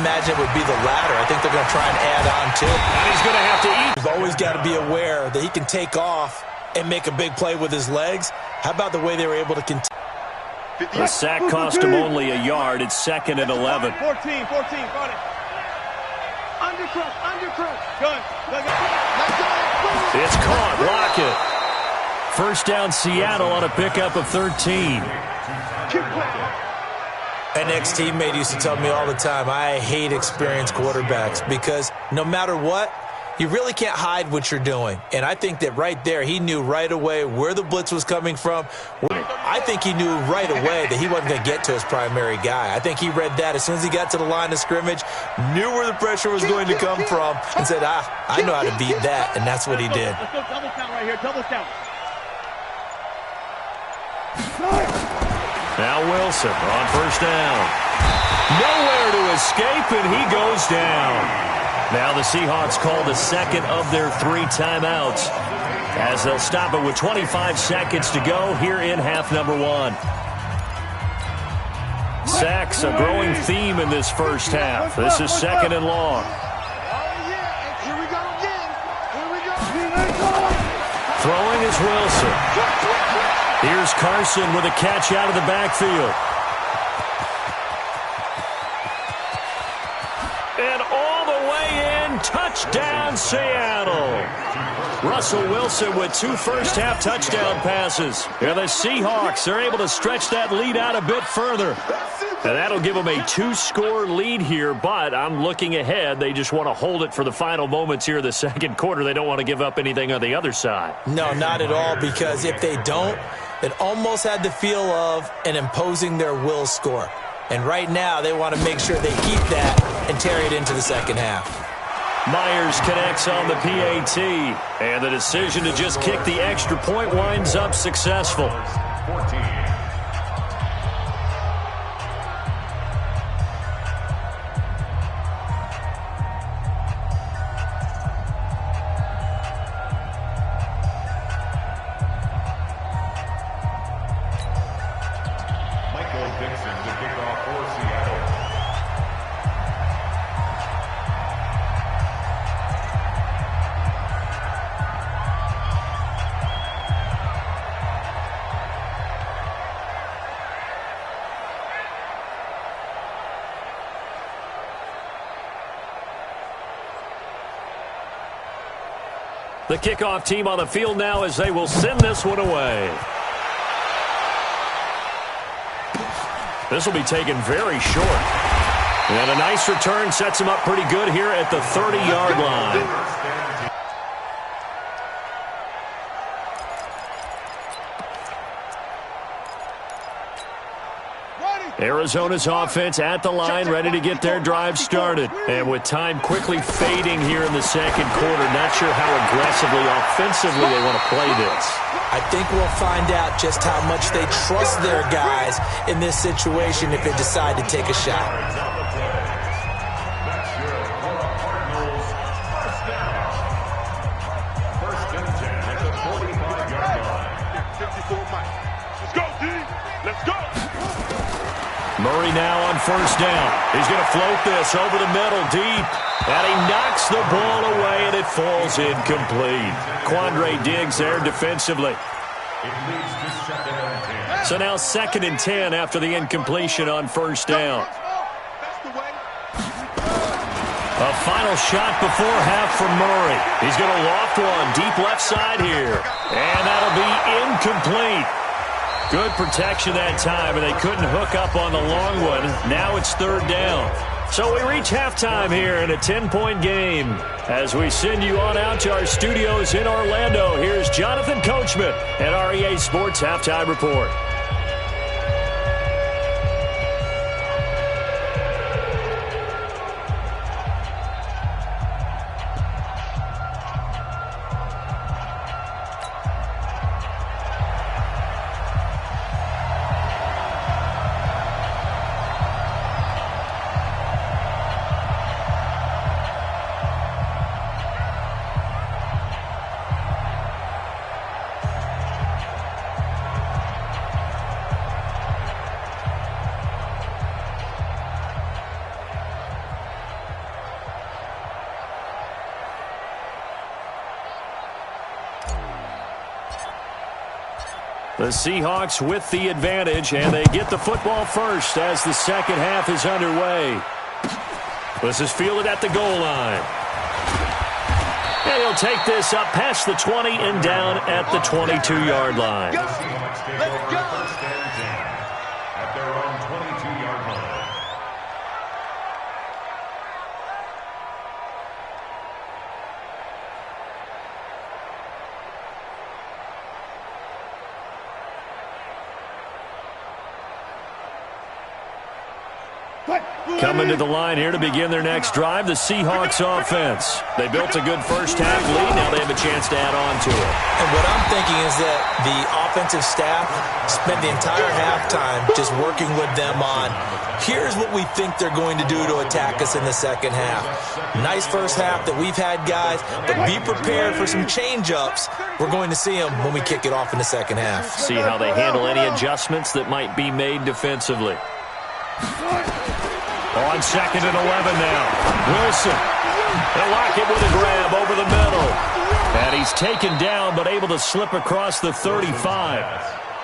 imagine it would be the latter. I think they're going to try and add on to it. And he's going to have to eat. He's always got to be aware that he can take off and make a big play with his legs. How about the way they were able to continue? The sack cost him only a yard. It's 2nd and 11. 14, got it. Undercrook. Good. It's caught. Lock it. First down, Seattle on a pickup of 13. An ex-teammate used to tell me all the time, I hate experienced quarterbacks because no matter what, you really can't hide what you're doing. And I think that right there, he knew right away where the blitz was coming from. I think he knew right away that he wasn't going to get to his primary guy. I think he read that as soon as he got to the line of scrimmage, knew where the pressure was going to come from, and said, I know how to beat that, and that's what he did. Let's go double count right here, double count. Now Wilson on first down. Nowhere to escape, and he goes down. Now the Seahawks call the second of their 3 timeouts as they'll stop it with 25 seconds to go here in half number 1. Sacks a growing theme in this first half. This is 2nd and long. Throwing is Wilson. Here's Carson with a catch out of the backfield. And all the way in, touchdown Seattle. Russell Wilson with 2 first-half touchdown passes. And the Seahawks are able to stretch that lead out a bit further. And that'll give them a 2-score lead here, but I'm looking ahead. They just want to hold it for the final moments here in the second quarter. They don't want to give up anything on the other side. No, not at all, because if they don't, it almost had the feel of an imposing their will score. And right now, they want to make sure they keep that and carry it into the second half. Myers connects on the PAT, and the decision to just kick the extra point winds up successful. The kickoff team on the field now as they will send this one away. This will be taken very short. And a nice return sets him up pretty good here at the 30-yard line. Arizona's offense at the line, ready to get their drive started. And with time quickly fading here in the second quarter, not sure how aggressively, offensively they want to play this. I think we'll find out just how much they trust their guys in this situation if they decide to take a shot. Murray now on first down. He's going to float this over the middle deep. And he knocks the ball away, and it falls incomplete. Quandre Diggs there defensively. So now 2nd and 10 after the incompletion on first down. A final shot before half from Murray. He's going to loft one deep left side here. And that'll be incomplete. Good protection that time, and they couldn't hook up on the long one. Now it's 3rd down. So we reach halftime here in a 10-point game. As we send you on out to our studios in Orlando, here's Jonathan Coachman at REA Sports Halftime Report. The Seahawks with the advantage, and they get the football first as the second half is underway. This is fielded at the goal line. And he'll take this up past the 20 and down at the 22-yard line. Let's go. At their own 22-yard line. Coming to the line here to begin their next drive, the Seahawks offense. They built a good first-half lead. Now they have a chance to add on to it. And what I'm thinking is that the offensive staff spent the entire halftime just working with them on, here's what we think they're going to do to attack us in the second half. Nice first half that we've had, guys, but be prepared for some change-ups. We're going to see them when we kick it off in the second half. See how they handle any adjustments that might be made defensively. On 2nd and 11 now. Wilson. They'll lock it with a grab over the middle. And he's taken down but able to slip across the 35.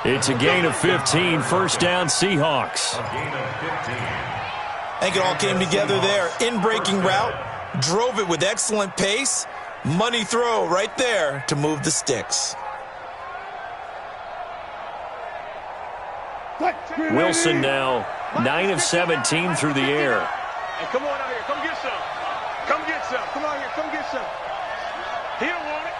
It's a gain of 15. First down, Seahawks. I think it all came together there. In-breaking route. Drove it with excellent pace. Money throw right there to move the sticks. Wilson now 9 of 17 through the air. Hey, come on out here. Come get some. Come get some. Come out here. Come get some. He don't want it.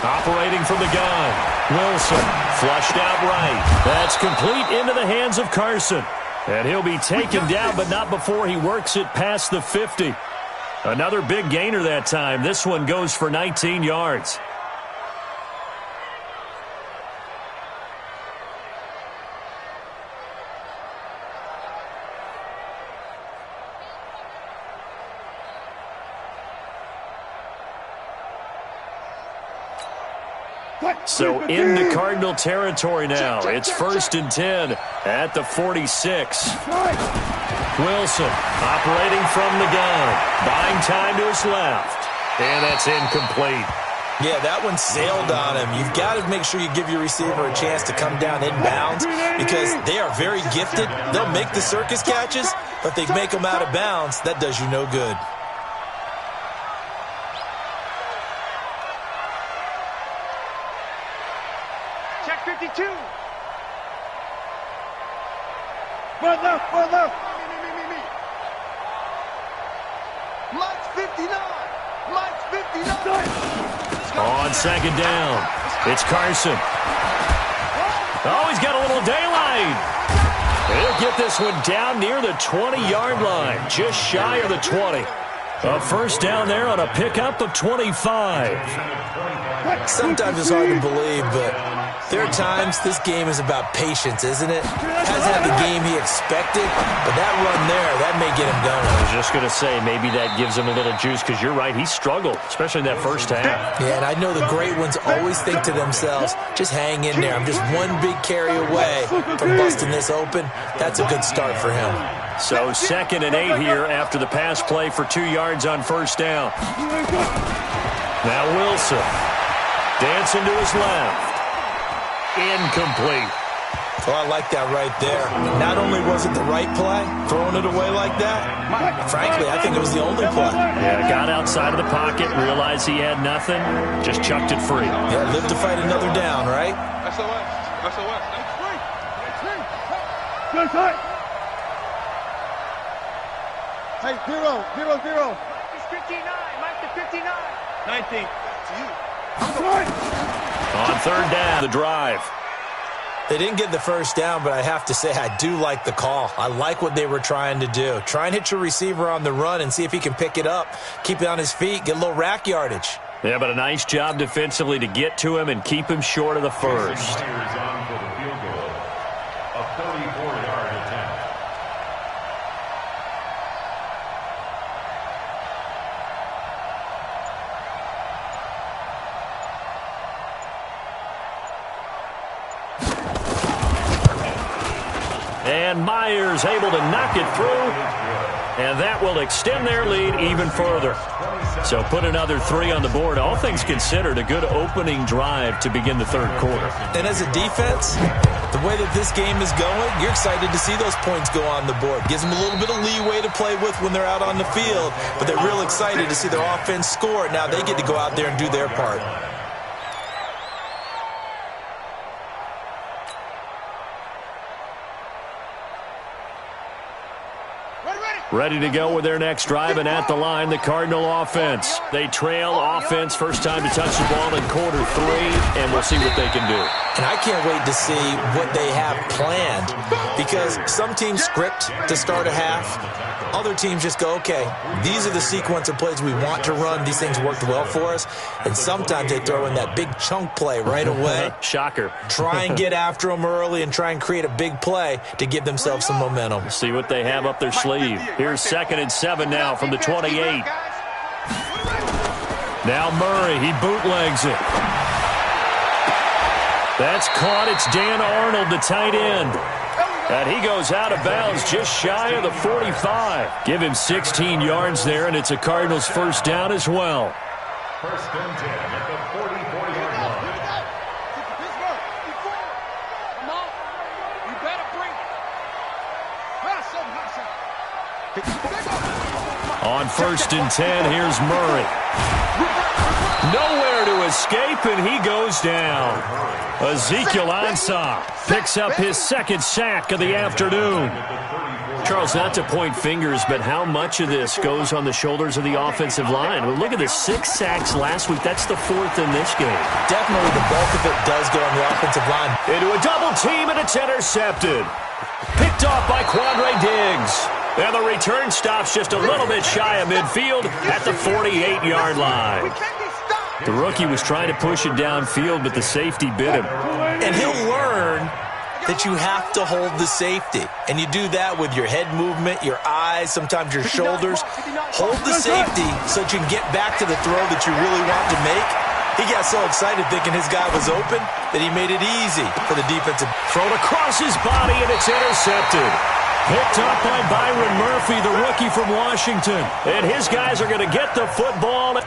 Operating from the gun. Wilson flushed out right. That's complete into the hands of Carson. And he'll be taken down, but not before he works it past the 50. Another big gainer that time. This one goes for 19 yards. So into Cardinal territory now. It's 1st and 10 at the 46. Wilson operating from the gun. Buying time to his left. And that's incomplete. Yeah, that one sailed on him. You've got to make sure you give your receiver a chance to come down inbounds because they are very gifted. They'll make the circus catches, but if they make them out of bounds, that does you no good. Check 52. Run left, run left. Me. Mike's 59. Mike's 59. On 2nd down, it's Carson. Oh, he's got a little daylight. He'll get this one down near the 20-yard line, just shy of the 20. A first down there on a pickup of 25. Sometimes it's hard to believe, but there are times this game is about patience, isn't it? Hasn't had the game he expected, but that run there, that may get him going. I was just going to say, maybe that gives him a little juice, because you're right, he struggled, especially in that first half. Yeah, and I know the great ones always think to themselves, just hang in there. I'm just one big carry away from busting this open. That's a good start for him. So 2nd and 8 here after the pass play for 2 yards on first down. Now Wilson dancing to his left. Incomplete. Well, I like that right there. Not only was it the right play, throwing it away like that, frankly, I think it was the only play. Yeah, got outside of the pocket, realized he had nothing, just chucked it free. Yeah, live to fight another down, right? SOS. That's free. Good tight. Hey, 0. It's 59. Mike to 59. 19. To you. On 3rd down, the drive. They didn't get the first down, but I have to say I do like the call. I like what they were trying to do. Try and hit your receiver on the run and see if he can pick it up, keep it on his feet, get a little rack yardage. Yeah, but a nice job defensively to get to him and keep him short of the first. And Myers able to knock it through. And that will extend their lead even further. So put another 3 on the board. All things considered, a good opening drive to begin the third quarter. And as a defense, the way that this game is going, you're excited to see those points go on the board. Gives them a little bit of leeway to play with when they're out on the field, but they're real excited to see their offense score. Now they get to go out there and do their part. Ready to go with their next drive, and at the line, the Cardinal offense. They trail offense, first time to touch the ball in quarter 3, and we'll see what they can do. And I can't wait to see what they have planned, because some teams script to start a half. Other teams just go, okay, these are the sequence of plays we want to run. These things worked well for us. And sometimes they throw in that big chunk play right away. Shocker. Try and get after them early and try and create a big play to give themselves some momentum. See what they have up their sleeve. Here's 2nd and 7 now from the 28. Now Murray, he bootlegs it. That's caught. It's Dan Arnold, the tight end. And he goes out of bounds just shy of the 45. Give him 16 yards there, and it's a Cardinals first down as well. First and 10 at the 44-yard line. Come on. You better bring it. On 1st and 10, here's Murray. Nowhere to escape, and he goes down. Ezekiel Ansah picks up his 2nd sack of the afternoon. Charles, not to point fingers, but how much of this goes on the shoulders of the offensive line? Well, look at the 6 sacks last week. That's the 4th in this game. Definitely the bulk of it does go on the offensive line. Into a double team, and it's intercepted. Picked off by Quandre Diggs. And the return stops just a little bit shy of midfield at the 48-yard line. The rookie was trying to push it downfield, but the safety bit him. And he'll learn that you have to hold the safety. And you do that with your head movement, your eyes, sometimes your shoulders. Hold the safety so that you can get back to the throw that you really want to make. He got so excited thinking his guy was open that he made it easy for the defensive. Thrown across his body, and it's intercepted. Picked up by Byron Murphy, the rookie from Washington. And his guys are going to get the football.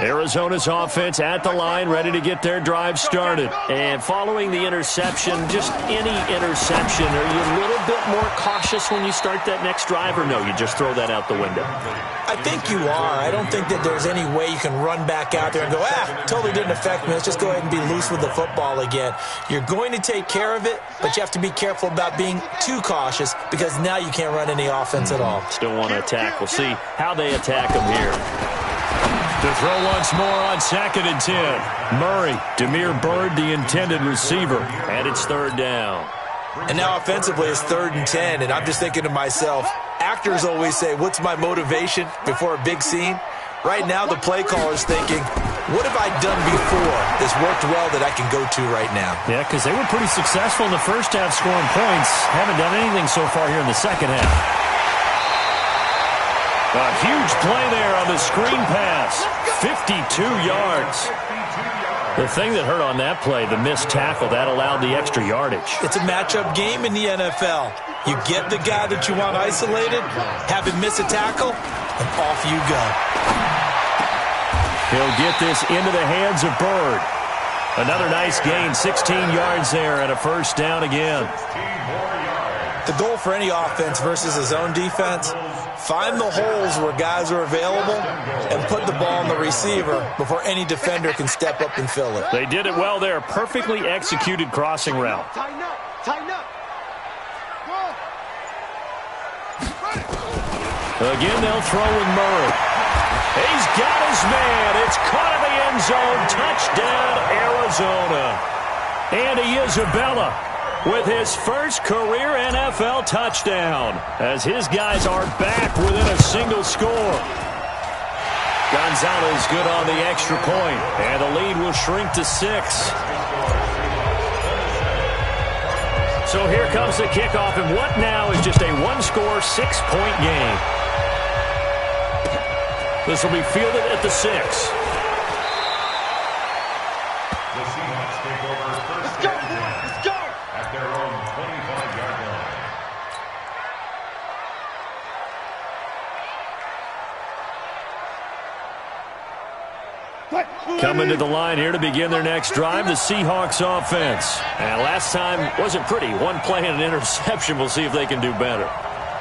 Arizona's offense at the line, ready to get their drive started. And following the interception, just any interception, are you a little bit more cautious when you start that next drive, or no, you just throw that out the window? I think you are. I don't think that there's any way you can run back out there and go, totally didn't affect me. Let's just go ahead and be loose with the football again. You're going to take care of it, but you have to be careful about being too cautious because now you can't run any offense at all. Still want to attack. We'll see how they attack them here. To throw once more on 2nd and 10. Murray, Damiere Byrd, the intended receiver, and it's 3rd down. And now offensively it's 3rd and 10, and I'm just thinking to myself, actors always say, what's my motivation before a big scene? Right now the play caller's thinking, what have I done before that's worked well that I can go to right now? Yeah, because they were pretty successful in the first half scoring points. Haven't done anything so far here in the second half. A huge play there on the screen pass. 52 yards. The thing that hurt on that play, the missed tackle, that allowed the extra yardage. It's a matchup game in the NFL. You get the guy that you want isolated, have him miss a tackle, and off you go. He'll get this into the hands of Byrd. Another nice gain, 16 yards there, and a first down again. The goal for any offense versus his own defense, find the holes where guys are available and put the ball on the receiver before any defender can step up and fill it. They did it well there. Perfectly executed crossing route. Tighten up. Tighten up. Again, they'll throw with Murray. He's got his man. It's caught in the end zone. Touchdown, Arizona. Andy Isabella with his first career NFL touchdown as his guys are back within a single score. Gonzalez good on the extra point, and the lead will shrink to 6. So here comes the kickoff, and what now is just a one-score, 6-point game. This will be fielded at the 6. Coming to the line here to begin their next drive, the Seahawks offense. And last time wasn't pretty. One play and an interception. We'll see if they can do better.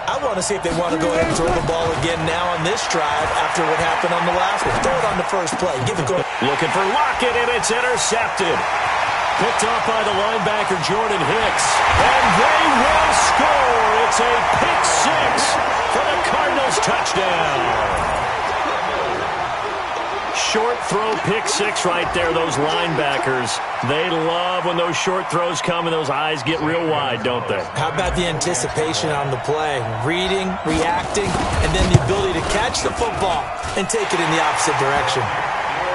I want to see if they want to go ahead and throw the ball again now on this drive after what happened on the last one. Throw it on the first play. Give it go. Looking for Lockett, and it's intercepted. Picked off by the linebacker, Jordan Hicks. And they will score. It's a pick six for the Cardinals touchdown. Short throw, pick six right there, those linebackers. They love when those short throws come and those eyes get real wide, don't they? How about the anticipation on the play? Reading, reacting, and then the ability to catch the football and take it in the opposite direction.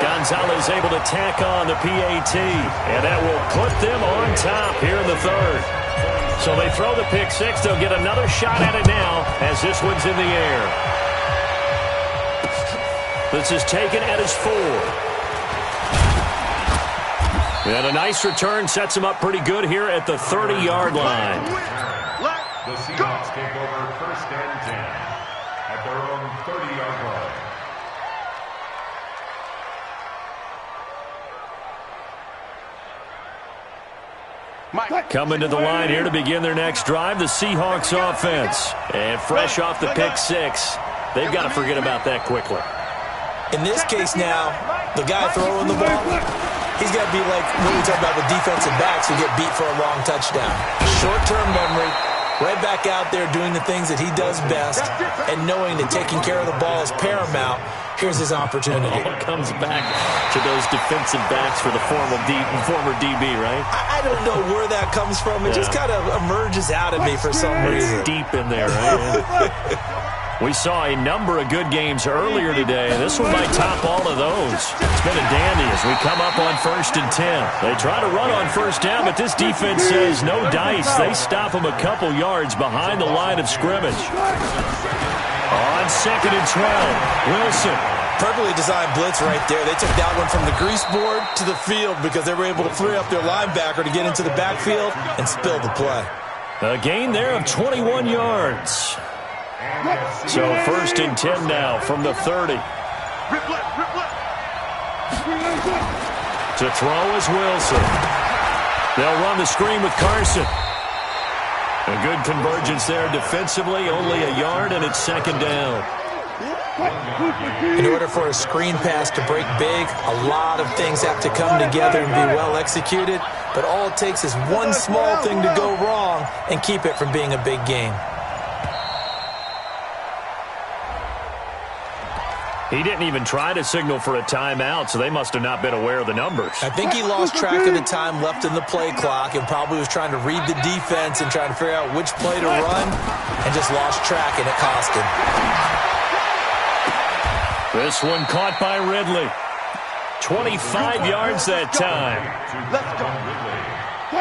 Gonzalez able to tack on the PAT, and that will put them on top here in the third. So they throw the pick six. They'll get another shot at it now as this one's in the air. This is taken at his 4. And a nice return sets him up pretty good here at the 30-yard line. The Seahawks take over first and 10 at their own 30-yard line. Coming to the line here to begin their next drive, the Seahawks offense. And fresh off the pick six, they've got to forget about that quickly. In this case now, the guy throwing the ball, he's got to be like what we talk about with defensive backs who get beat for a long touchdown. Short-term memory, right back out there doing the things that he does best, and knowing that taking care of the ball is paramount. Here's his opportunity. It all comes back to those defensive backs for the former DB, right? I don't know where that comes from. It just kind of emerges out of me for some reason. It's deep in there, right? We saw a number of good games earlier today, and this one might top all of those. It's been a dandy as we come up on 1st and 10. They try to run on first down, but this defense says no dice. They stop them a couple yards behind the line of scrimmage. On 2nd and 12, Wilson. Perfectly designed blitz right there. They took that one from the grease board to the field because they were able to free up their linebacker to get into the backfield and spill the play. A gain there of 21 yards. So 1st and 10 now from the 30. To throw is Wilson. They'll run the screen with Carson. A good convergence there defensively, only a yard, and it's 2nd down. In order for a screen pass to break big, a lot of things have to come together and be well executed, but all it takes is one small thing to go wrong and keep it from being a big game. He didn't even try to signal for a timeout, so they must have not been aware of the numbers. I think he lost track of the time left in the play clock and probably was trying to read the defense and trying to figure out which play to run and just lost track, and it cost him. This one caught by Ridley. 25 yards that time. Let's go.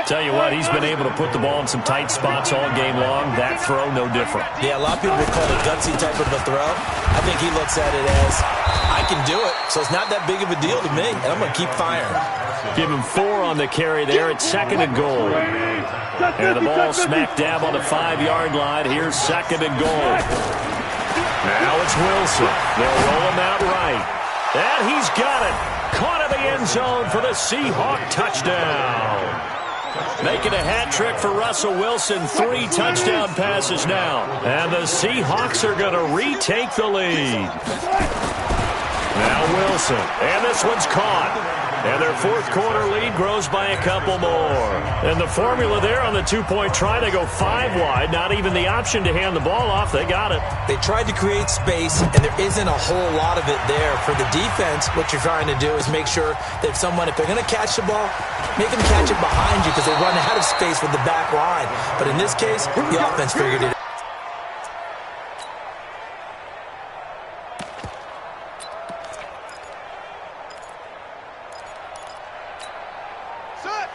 Tell you what, he's been able to put the ball in some tight spots all game long. That throw, no different. Yeah, a lot of people would call it a gutsy type of a throw. I think he looks at it as, I can do it, so it's not that big of a deal to me, and I'm going to keep firing. Give him 4 on the carry there at 2nd and goal. And the ball smack dab on the 5-yard line. Here's 2nd and goal. Now it's Wilson. They'll roll him out right. And he's got it. Caught in the end zone for the Seahawk touchdown. Making a hat trick for Russell Wilson. 3 touchdown passes now. And the Seahawks are going to retake the lead. Now Wilson. And this one's caught. And their 4th quarter lead grows by a couple more. And the formula there on the 2-point try, they go 5 wide. Not even the option to hand the ball off. They got it. They tried to create space, and there isn't a whole lot of it there. For the defense, what you're trying to do is make sure that if they're going to catch the ball, make them catch it behind you because they run out of space with the back line. But in this case, the offense figured it out.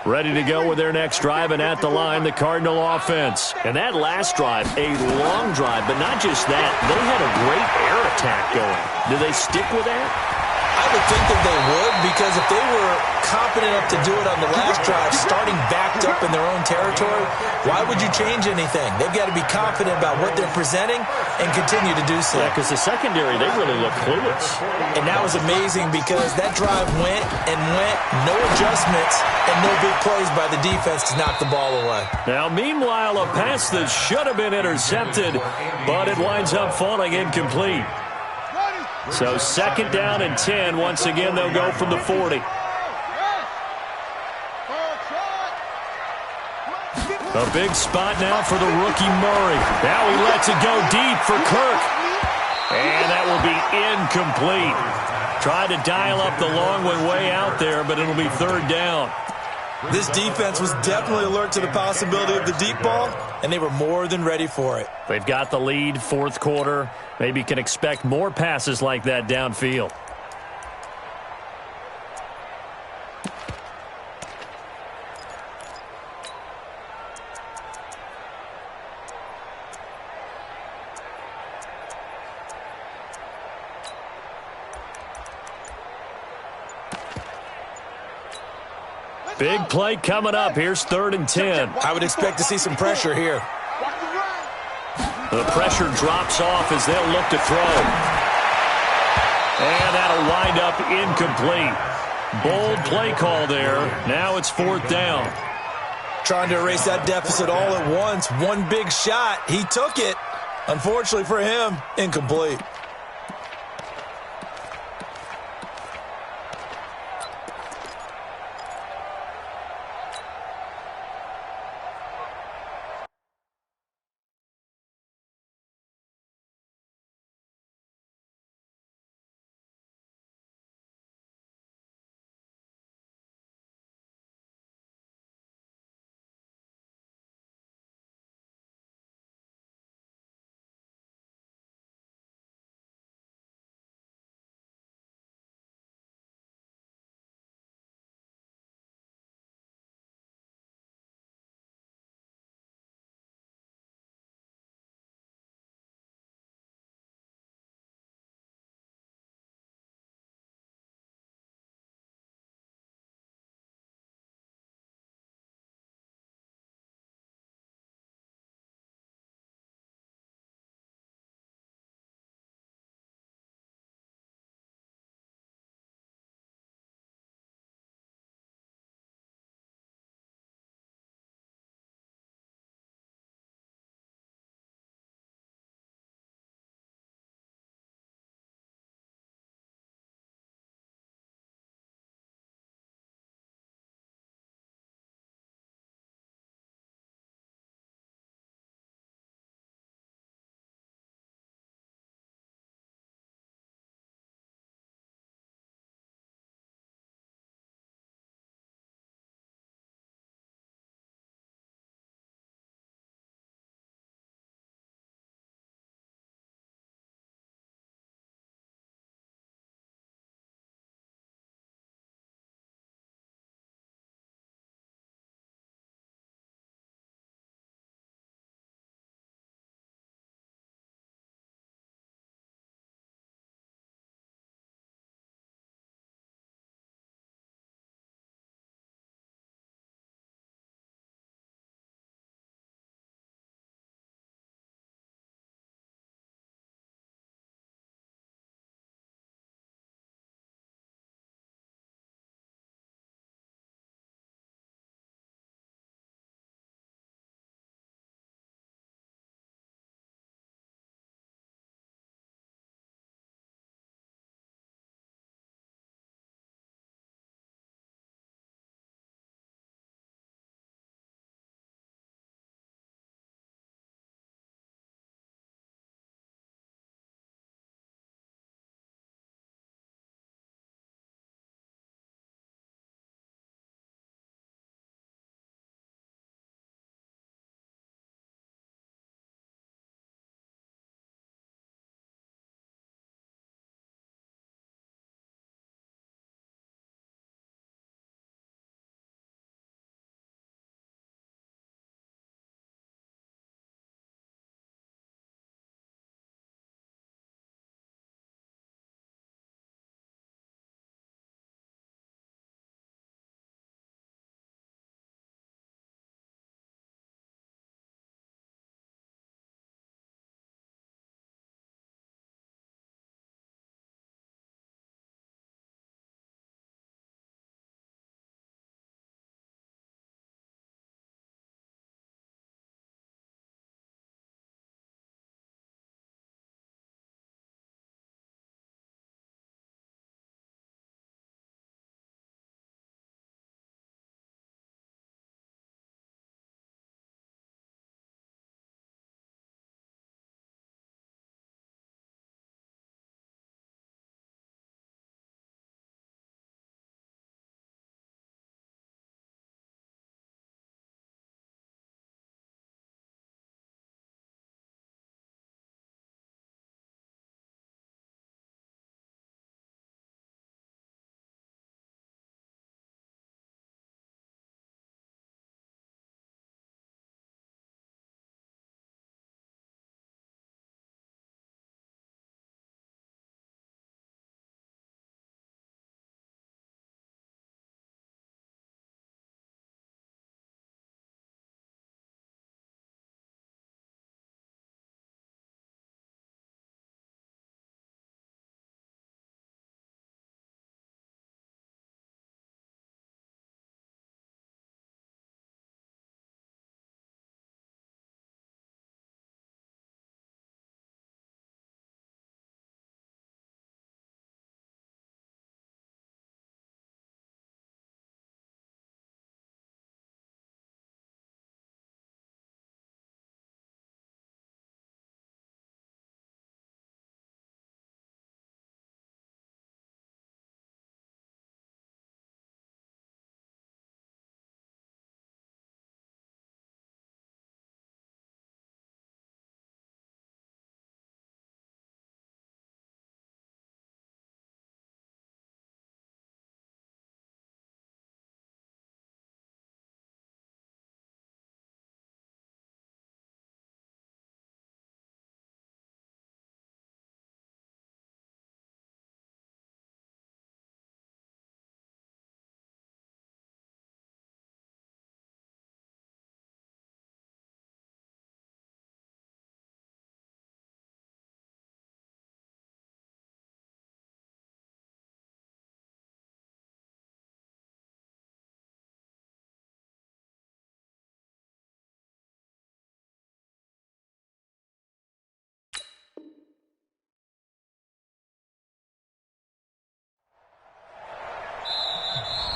Ready to go with their next drive, and at the line, the Cardinal offense. And that last drive, a long drive, but not just that. They had a great air attack going. Do they stick with that? I would think that they would, because if they were competent enough to do it on the last drive, starting backed up in their own territory, why would you change anything? They've got to be confident about what they're presenting and continue to do so. Yeah, because the secondary, they really look clueless. And that was amazing because that drive went and went, no adjustments, and no big plays by the defense to knock the ball away. Now, meanwhile, a pass that should have been intercepted, but it winds up falling incomplete. So 2nd down and 10. Once again, they'll go from the 40. A big spot now for the rookie Murray. Now he lets it go deep for Kirk. And that will be incomplete. Tried to dial up the long one way out there, but it'll be 3rd down. This defense was definitely alert to the possibility of the deep ball, and they were more than ready for it. They've got the lead, 4th quarter. Maybe can expect more passes like that downfield. Big play coming up. Here's 3rd and 10. I would expect to see some pressure here. The pressure drops off as they'll look to throw. And that'll wind up incomplete. Bold play call there. Now it's 4th down. Trying to erase that deficit all at once. One big shot. He took it. Unfortunately for him, incomplete.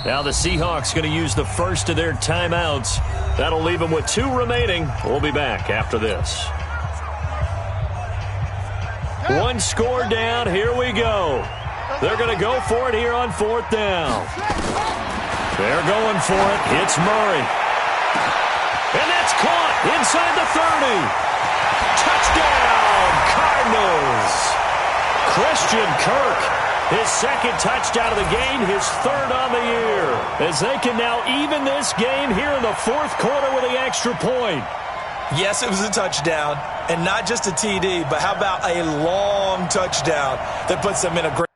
Now the Seahawks going to use the first of their timeouts. That'll leave them with 2 remaining. We'll be back after this. 1 score down. Here we go. They're going to go for it here on 4th down. They're going for it. It's Murray. And that's caught inside the 30. Touchdown, Cardinals. Christian Kirk, his 2nd touchdown of the game, his 3rd on the year. As they can now even this game here in the 4th quarter with the extra point. Yes, it was a touchdown, and not just a TD, but how about a long touchdown that puts them in a great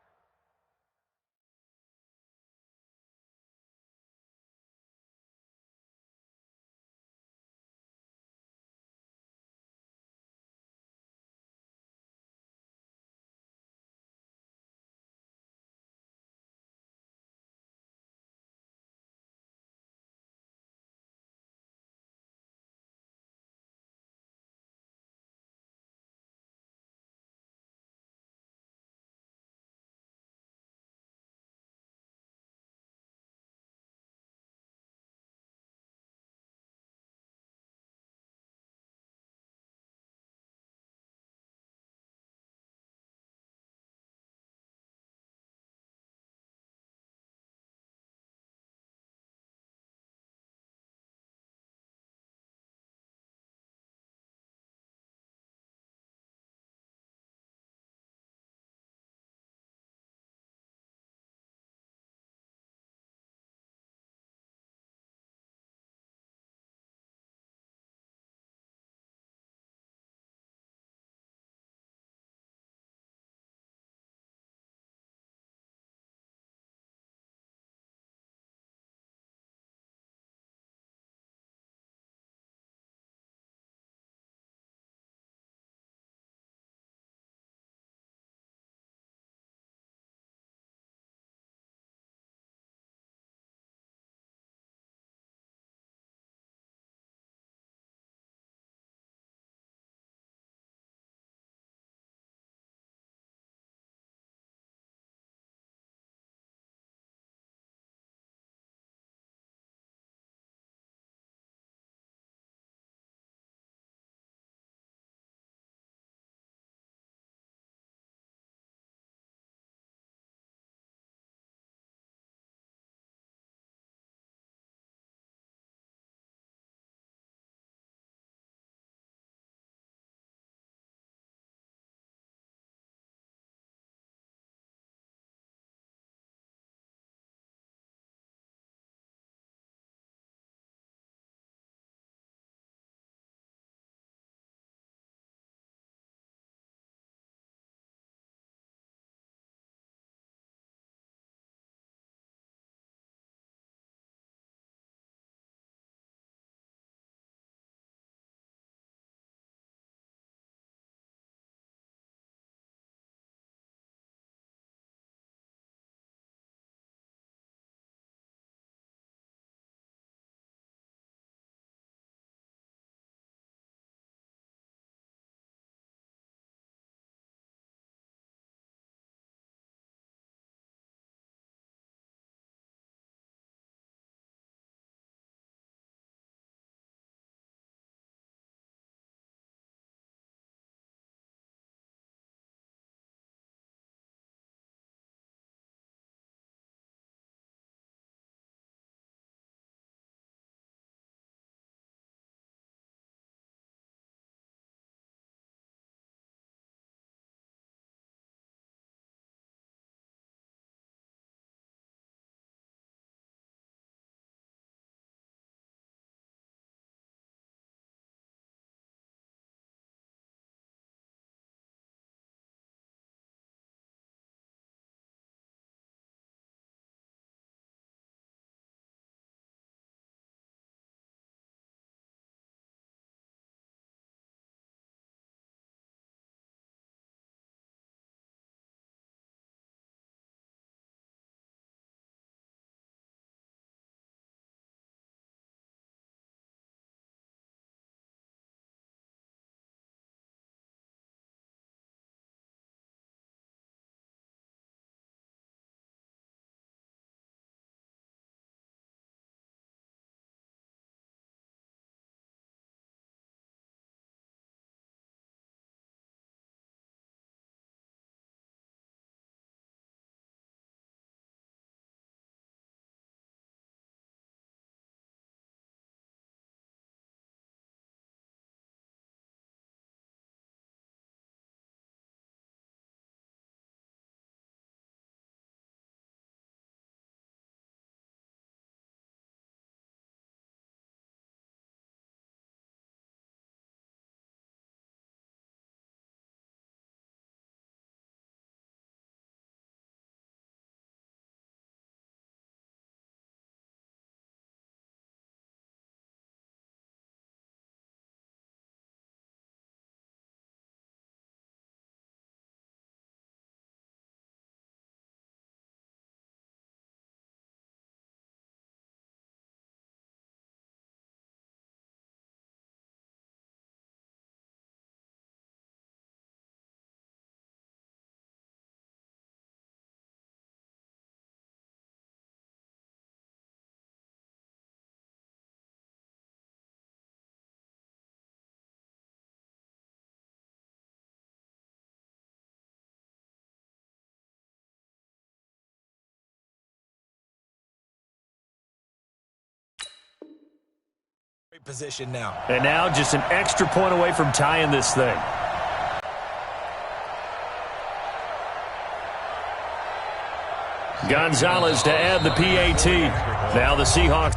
Position now. And now just an extra point away from tying this thing. Gonzalez to add the PAT. Now the Seahawks.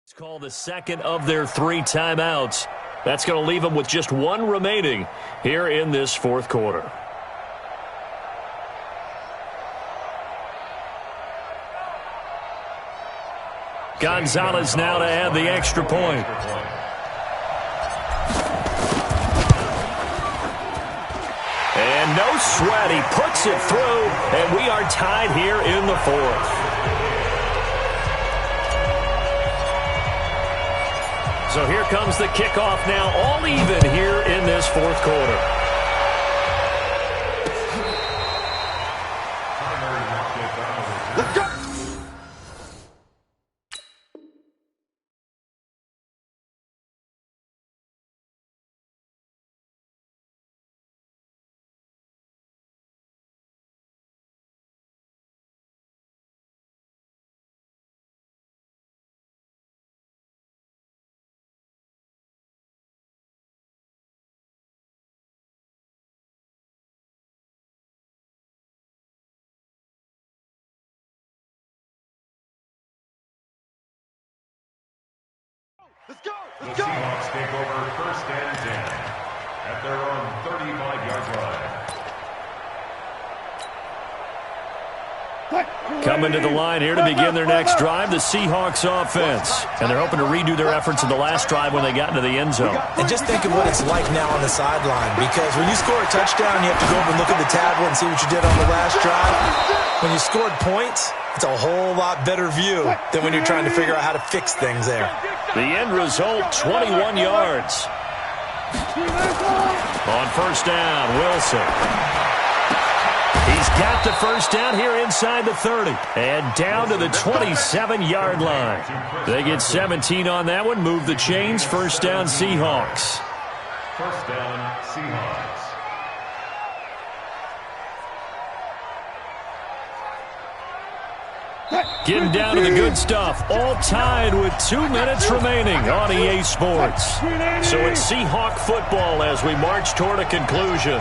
It's called the second of their 3 timeouts. That's going to leave them with just 1 remaining here in this fourth quarter. Gonzalez now to add the extra point. And no sweat. He puts it through, and we are tied here in the fourth. So here comes the kickoff now, all even here in this fourth quarter. Let's go! Let's go! Let's go! The Seahawks take over first and 10 at their own 35-yard line. Coming to the line here to begin their next drive, the Seahawks offense. And they're hoping to redo their efforts in the last drive when they got into the end zone. And just think of what it's like now on the sideline, because when you score a touchdown, you have to go over and look at the tablet and see what you did on the last drive. When you scored points, it's a whole lot better view than when you're trying to figure out how to fix things there. The end result, 21 yards. On first down, Wilson. He's got the first down here inside the 30. And down to the 27-yard line. They get 17 on that one. Move the chains. First down, Seahawks. First down, Seahawks. Getting down to the good stuff. All tied with 2 minutes remaining on EA Sports. So it's Seahawk football as we march toward a conclusion.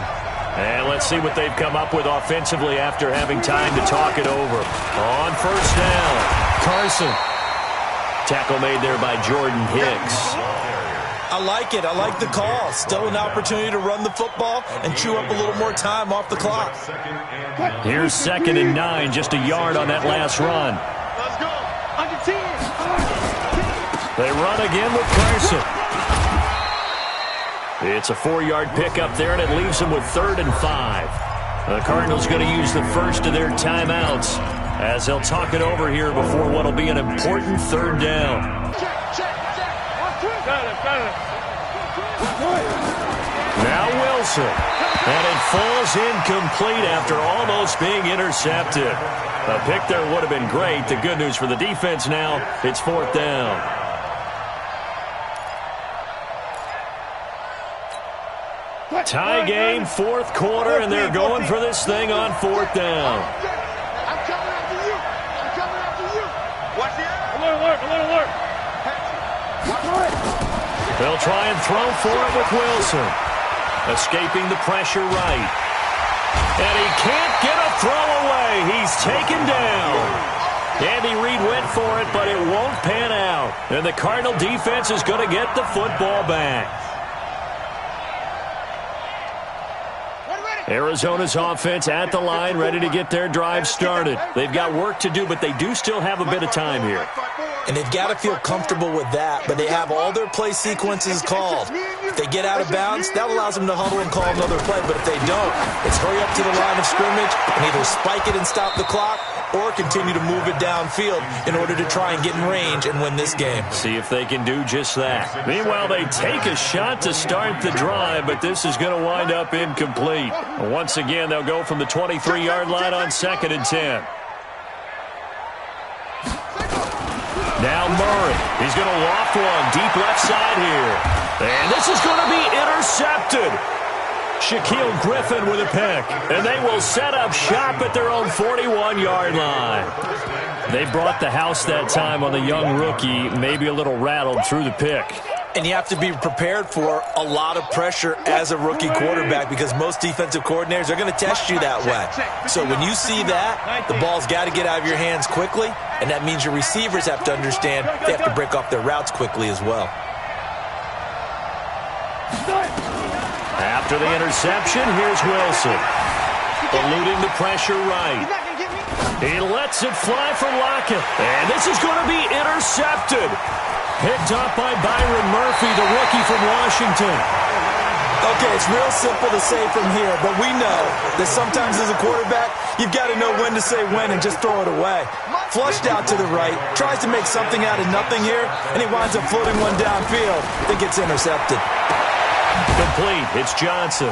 And let's see what they've come up with offensively after having time to talk it over. On first down, Carson. Tackle made there by Jordan Hicks. I like it. I like the call. Still an opportunity to run the football and chew up a little more time off the clock. Here's 2nd and 9, just a yard on that last run. Let's go. Under 10. They run again with Carson. It's a 4-yard pickup there, and it leaves them with 3rd and 5. The Cardinals going to use the first of their timeouts as they'll talk it over here before what will be an important 3rd down. Now Wilson. And it falls incomplete after almost being intercepted. A pick there would have been great. The good news for the defense now, it's 4th down. Tie game, 4th quarter, and they're going for this thing on 4th down. I'm coming after you. I'm coming after you. Watch the alert. They'll try and throw for it with Wilson. Escaping the pressure right. And he can't get a throw away. He's taken down. Andy Reid went for it, but it won't pan out. And the Cardinal defense is going to get the football back. Arizona's offense at the line, ready to get their drive started. They've got work to do, but they do still have a bit of time here. And they've got to feel comfortable with that, but they have all their play sequences called. If they get out of bounds, that allows them to huddle and call another play. But if they don't, it's hurry up to the line of scrimmage and either spike it and stop the clock or continue to move it downfield in order to try and get in range and win this game. See if they can do just that. Meanwhile, they take a shot to start the drive, but this is going to wind up incomplete. Once again, they'll go from the 23-yard line on 2nd and 10. Now Murray. He's going to loft one deep left side here. And this is going to be intercepted. Shaquille Griffin with a pick. And they will set up shop at their own 41-yard line. They brought the house that time on the young rookie, maybe a little rattled through the pick. And you have to be prepared for a lot of pressure as a rookie quarterback because most defensive coordinators are going to test you that way. So when you see that, the ball's got to get out of your hands quickly, and that means your receivers have to understand they have to break off their routes quickly as well. After the interception, here's Wilson. Eluding the pressure right. He lets it fly for Lockett. And this is going to be intercepted. Picked up by Byron Murphy, the rookie from Washington. Okay, it's real simple to say from here, but we know that sometimes as a quarterback, you've got to know when to say when and just throw it away. Flushed out to the right, tries to make something out of nothing here, and he winds up floating one downfield, then gets intercepted. Complete. It's Johnson.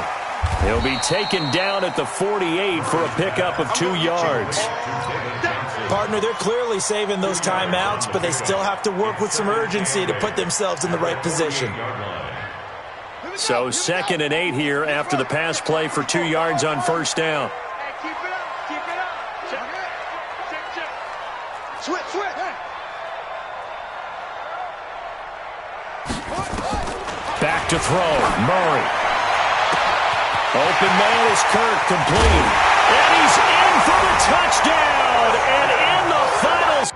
He'll be taken down at the 48 for a pickup of 2 yards. Partner, they're clearly saving those timeouts, but they still have to work with some urgency to put themselves in the right position. So 2nd and 8 here after the pass play for 2 yards on 1st down. Keep it up. Keep it up. Check. Switch. Back to throw. Murray. Open man is Kirk, complete. And he's in for the touchdown. And in the finals.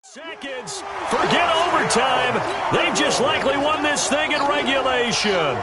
Seconds. Forget overtime. They've just likely won this thing in regulation.